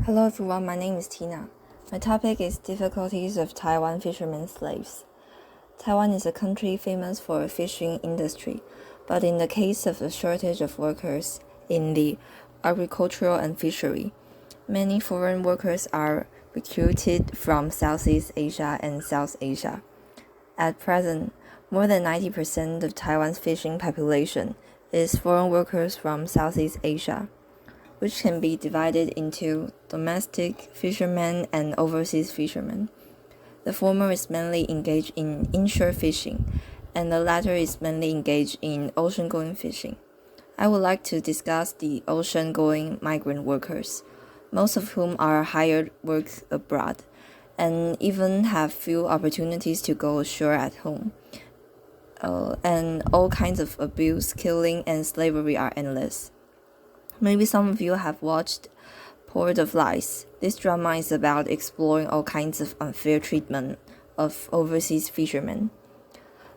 Hello everyone, my name is Tina. My topic is difficulties of Taiwan fishermen slaves. Taiwan is a country famous for a fishing industry, but in the case of a shortage of workers in the agricultural and fishery, many foreign workers are recruited from Southeast Asia and South Asia. At present, more than 90% of Taiwan's fishing population is foreign workers from Southeast Asia, which can be divided into domestic fishermen and overseas fishermen. The former is mainly engaged in inshore fishing, and the latter is mainly engaged in ocean-going fishing. I would like to discuss the ocean-going migrant workers, most of whom are hired work abroad, and even have few opportunities to go ashore at home. And all kinds of abuse, killing, and slavery are endless. Maybe some of you have watched Port of Lies. This drama is about exploring all kinds of unfair treatment of overseas fishermen.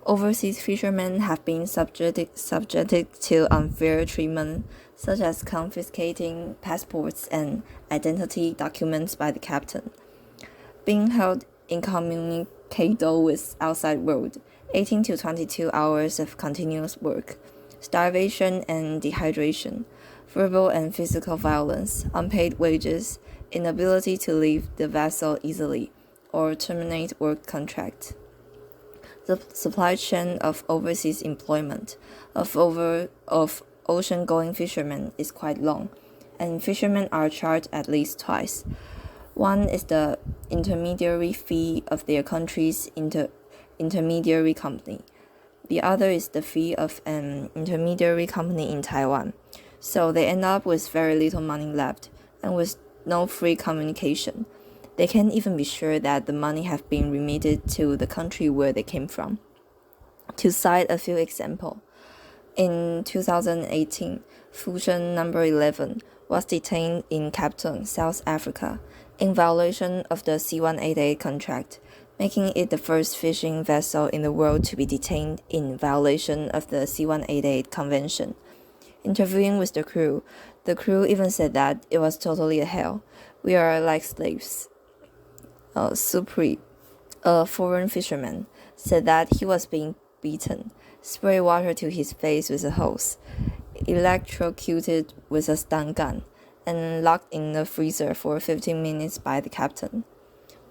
Overseas fishermen have been subjected to unfair treatment, such as confiscating passports and identity documents by the captain, being held incommunicado with outside world, 18 to 22 hours of continuous work, starvation and dehydration, verbal and physical violence, unpaid wages, inability to leave the vessel easily, or terminate work contract. The supply chain of overseas employment of ocean-going fishermen is quite long, and fishermen are charged at least twice. One is the intermediary fee of their country's intermediary company. The other is the fee of an intermediary company in Taiwan. So they end up with very little money left and with no free communication. They can't even be sure that the money have been remitted to the country where they came from. To cite a few examples, in 2018, Fisherman number 11 was detained in Cape Town, South Africa, in violation of the C-188 contract, making it the first fishing vessel in the world to be detained in violation of the C-188 convention. Interviewing with the crew even said that it was totally a hell. We are like slaves. Supri, a foreign fisherman, said that he was being beaten, sprayed water to his face with a hose, electrocuted with a stun gun, and locked in the freezer for 15 minutes by the captain.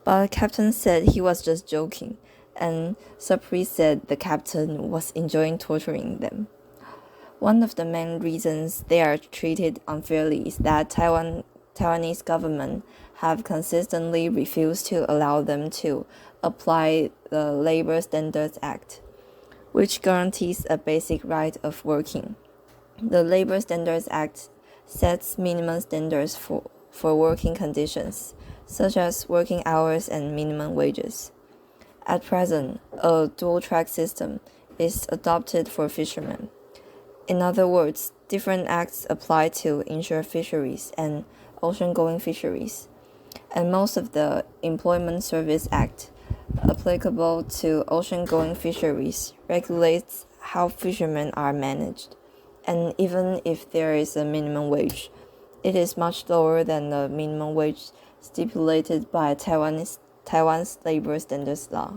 But the captain said he was just joking, and Supri said the captain was enjoying torturing them. One of the main reasons they are treated unfairly is that Taiwanese government have consistently refused to allow them to apply the Labor Standards Act, which guarantees a basic right of working. The Labor Standards Act sets minimum standards for working conditions, such as working hours and minimum wages. At present, a dual-track system is adopted for fishermen. In other words, different acts apply to inshore fisheries and ocean-going fisheries, and most of the Employment Service Act applicable to ocean-going fisheries regulates how fishermen are managed, and even if there is a minimum wage, it is much lower than the minimum wage stipulated by Taiwan's labor standards law.